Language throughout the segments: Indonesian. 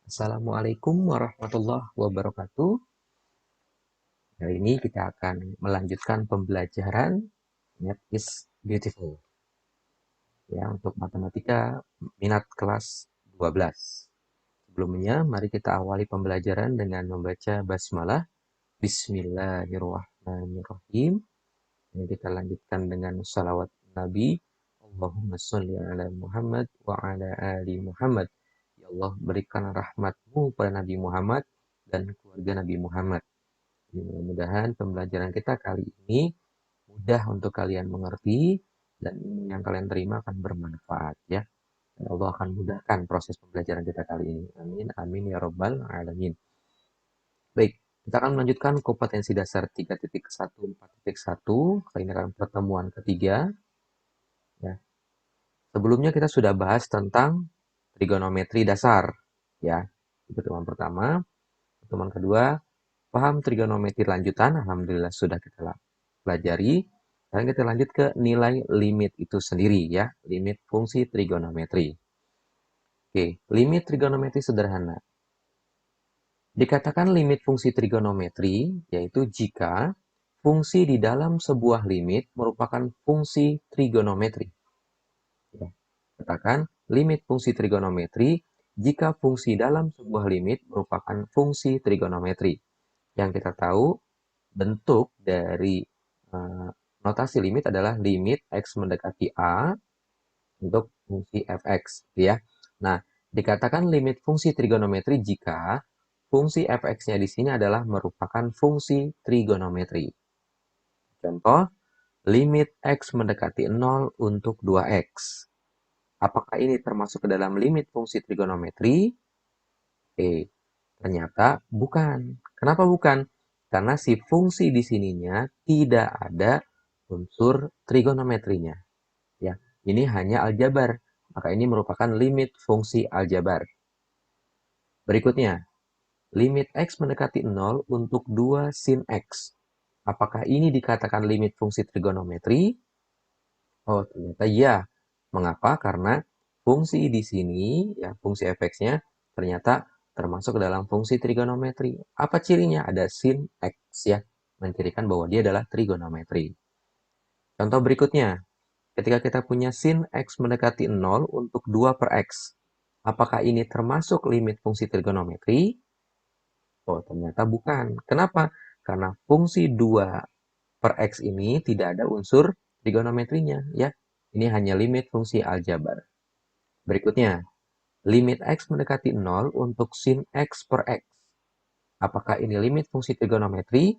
Assalamualaikum warahmatullahi wabarakatuh. Kali ini kita akan melanjutkan pembelajaran Math is Beautiful ya untuk matematika minat kelas 12. Sebelumnya, mari kita awali pembelajaran dengan membaca basmalah. Bismillahirrahmanirrahim. Ini kita lanjutkan dengan salawat Nabi. Allahumma sholli ala Muhammad wa ala ali Muhammad. Ya Allah, berikan rahmatmu pada Nabi Muhammad dan keluarga Nabi Muhammad. Mudah-mudahan pembelajaran kita kali ini mudah untuk kalian mengerti dan yang kalian terima akan bermanfaat ya. Dan Allah akan mudahkan proses pembelajaran kita kali ini. Amin, amin ya robbal alamin. Baik, kita akan melanjutkan kompetensi dasar 3.1, 4.1. Kali ini akan pertemuan ketiga. Ya. Sebelumnya kita sudah bahas tentang trigonometri dasar. Ya, itu pertemuan pertama. Pertemuan kedua, paham trigonometri lanjutan. Alhamdulillah sudah kita pelajari. Sekarang kita lanjut ke nilai limit itu sendiri ya, limit fungsi trigonometri. Oke, limit trigonometri sederhana. Dikatakan limit fungsi trigonometri yaitu jika fungsi di dalam sebuah limit merupakan fungsi trigonometri. Ya, katakan limit fungsi trigonometri jika fungsi dalam sebuah limit merupakan fungsi trigonometri. Yang kita tahu bentuk dari notasi limit adalah limit x mendekati A untuk fungsi fx, ya. Nah, dikatakan limit fungsi trigonometri jika fungsi fx-nya di sini adalah merupakan fungsi trigonometri. Contoh, limit x mendekati 0 untuk 2x. Apakah ini termasuk ke dalam limit fungsi trigonometri? Ternyata bukan. Kenapa bukan? Karena si fungsi di sininya tidak ada unsur trigonometrinya. Ya, ini hanya aljabar. Maka ini merupakan limit fungsi aljabar. Berikutnya, limit x mendekati 0 untuk 2 sin x. Apakah ini dikatakan limit fungsi trigonometri? Oh, ternyata iya. Mengapa? Karena fungsi di sini, ya fungsi fx-nya ternyata termasuk ke dalam fungsi trigonometri. Apa cirinya? Ada sin x ya, mencirikan bahwa dia adalah trigonometri. Contoh berikutnya, ketika kita punya sin x mendekati 0 untuk 2 per x. Apakah ini termasuk limit fungsi trigonometri? Oh, ternyata bukan. Kenapa? Karena fungsi 2 per x ini tidak ada unsur trigonometrinya ya. Ini hanya limit fungsi aljabar. Berikutnya, limit x mendekati 0 untuk sin x per x. Apakah ini limit fungsi trigonometri?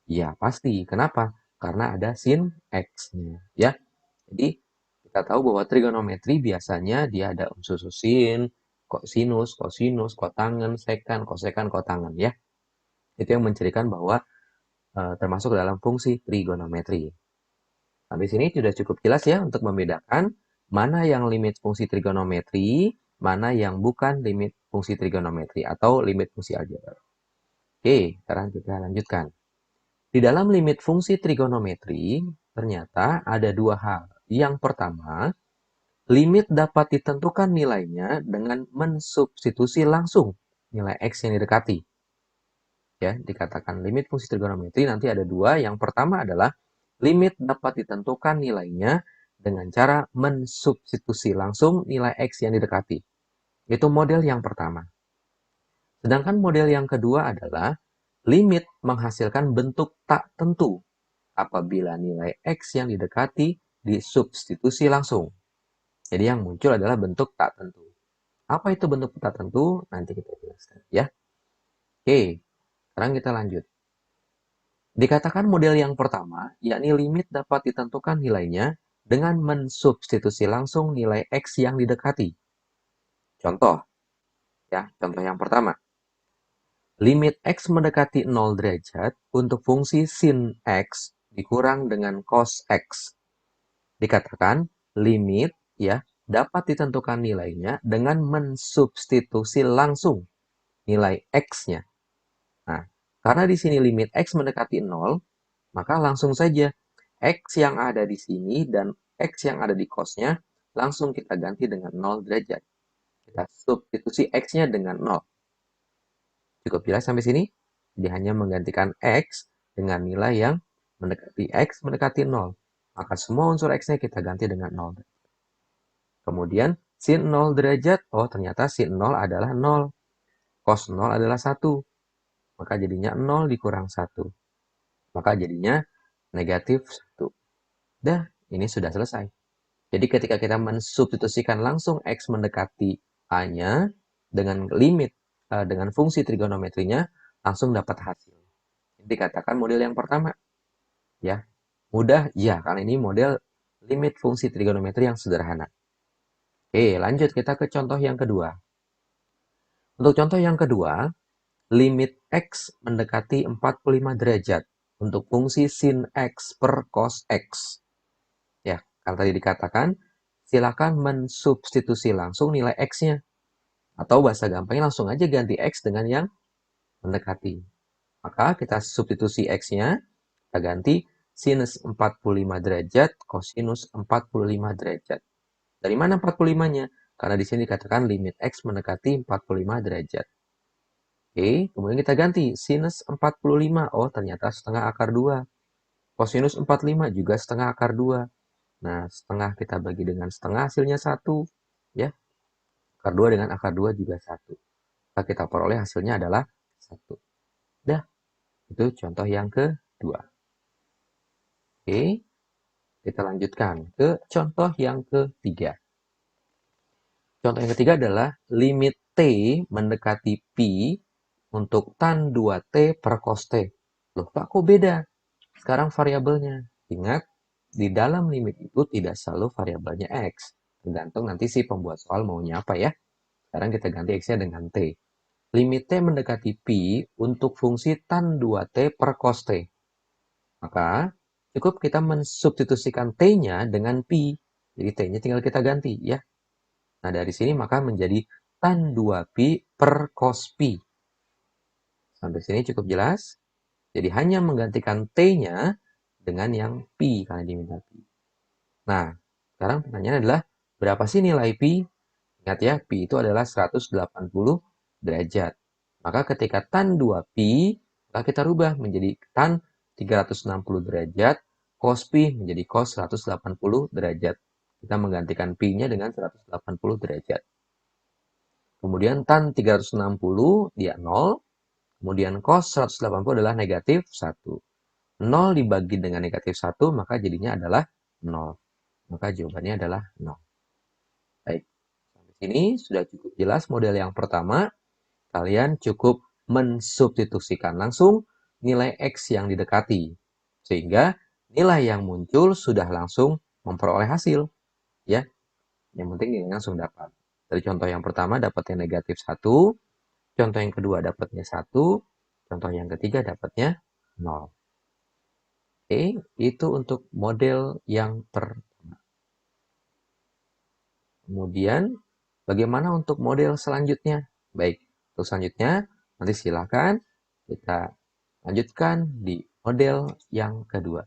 Ya, pasti. Kenapa? Karena ada sin x-nya ya. Jadi, kita tahu bahwa trigonometri biasanya dia ada unsur sin, sinus, kosinus, kotangen, sekan, kosekan, kotangen ya. Itu yang mencirikan bahwa termasuk dalam fungsi trigonometri. Sampai sini sudah cukup jelas ya untuk membedakan mana yang limit fungsi trigonometri, mana yang bukan limit fungsi trigonometri atau limit fungsi aljabar. Oke, sekarang kita lanjutkan. Di dalam limit fungsi trigonometri, ternyata ada dua hal. Yang pertama, limit dapat ditentukan nilainya dengan mensubstitusi langsung nilai x yang didekati. Ya, dikatakan limit fungsi trigonometri nanti ada dua. Yang pertama adalah limit dapat ditentukan nilainya dengan cara mensubstitusi langsung nilai x yang didekati. Itu model yang pertama. Sedangkan model yang kedua adalah limit menghasilkan bentuk tak tentu apabila nilai x yang didekati disubstitusi langsung. Jadi yang muncul adalah bentuk tak tentu. Apa itu bentuk tak tentu? Nanti kita jelaskan ya. Oke, sekarang kita lanjut. Dikatakan model yang pertama, yakni limit dapat ditentukan nilainya dengan mensubstitusi langsung nilai x yang didekati. Contoh, ya, contoh yang pertama. Limit x mendekati 0 derajat untuk fungsi sin x dikurang dengan cos x. Dikatakan limit ya dapat ditentukan nilainya dengan mensubstitusi langsung nilai x-nya. Nah, karena di sini limit x mendekati 0, maka langsung saja x yang ada di sini dan x yang ada di cos-nya langsung kita ganti dengan 0 derajat. Kita substitusi x-nya dengan 0. Cukup jelas sampai sini? Jadi hanya menggantikan X dengan nilai yang mendekati X mendekati 0. Maka semua unsur X-nya kita ganti dengan 0. Kemudian sin 0 derajat, oh ternyata sin 0 adalah 0. Cos 0 adalah 1. Maka jadinya 0 dikurang 1. Maka jadinya negatif 1. Dah, ini sudah selesai. Jadi ketika kita mensubstitusikan langsung X mendekati A-nya dengan limit, dengan fungsi trigonometrinya, langsung dapat hasil. Ini dikatakan model yang pertama. Ya, mudah? Ya, karena ini model limit fungsi trigonometri yang sederhana. Oke, lanjut kita ke contoh yang kedua. Untuk contoh yang kedua, limit X mendekati 45 derajat untuk fungsi sin X per cos X. Ya, kan tadi dikatakan, silakan mensubstitusi langsung nilai X-nya. Atau bahasa gampangnya langsung aja ganti X dengan yang mendekati. Maka kita substitusi X-nya, kita ganti sinus 45 derajat kosinus 45 derajat. Dari mana 45-nya? Karena di sini dikatakan limit X mendekati 45 derajat. Oke, kemudian kita ganti sinus 45. Oh, ternyata setengah akar 2. Kosinus 45 juga setengah akar 2. Nah, setengah kita bagi dengan setengah hasilnya 1. Ya, akar 2 dengan akar 2 juga 1. Maka kita peroleh hasilnya adalah 1. Dah, itu contoh yang kedua. Oke, kita lanjutkan ke contoh yang ketiga. Contoh yang ketiga adalah limit T mendekati Pi untuk tan 2T per cos T. Loh, Pak, kok beda? Sekarang variabelnya. Ingat, di dalam limit itu tidak selalu variabelnya X. Tergantung nanti si pembuat soal maunya apa ya. Sekarang kita ganti X-nya dengan T. Limit T mendekati Pi untuk fungsi tan 2T per cos T. Maka, cukup kita mensubstitusikan T-nya dengan Pi. Jadi T-nya tinggal kita ganti ya. Nah, dari sini maka menjadi tan 2Pi per cos Pi. Sampai sini cukup jelas. Jadi hanya menggantikan T-nya dengan yang Pi karena diminta Pi. Nah, sekarang pertanyaannya adalah berapa sih nilai Pi? Ingat ya, Pi itu adalah 180 derajat. Maka ketika tan 2Pi, maka kita rubah menjadi tan 360 derajat, cos Pi menjadi cos 180 derajat. Kita menggantikan Pi-nya dengan 180 derajat. Kemudian tan 360 dia 0, kemudian cos 180 adalah negatif 1. 0 dibagi dengan negatif 1, maka jadinya adalah 0. Maka jawabannya adalah 0. Baik, sampai sini sudah cukup jelas model yang pertama. Kalian cukup mensubstitusikan langsung nilai X yang didekati. Sehingga nilai yang muncul sudah langsung memperoleh hasil. Ya, yang penting nilainya langsung dapat. Dari contoh yang pertama dapatnya negatif 1, contoh yang kedua dapatnya 1, contoh yang ketiga dapatnya 0. Oke, itu untuk model yang pertama. Kemudian, bagaimana untuk model selanjutnya? Baik, untuk selanjutnya nanti silakan kita lanjutkan di model yang kedua.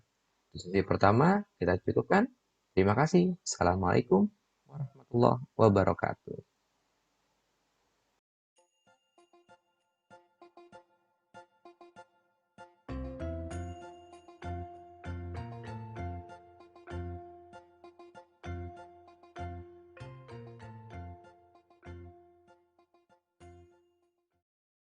Sesi pertama kita cukupkan. Terima kasih. Assalamualaikum warahmatullahi wabarakatuh.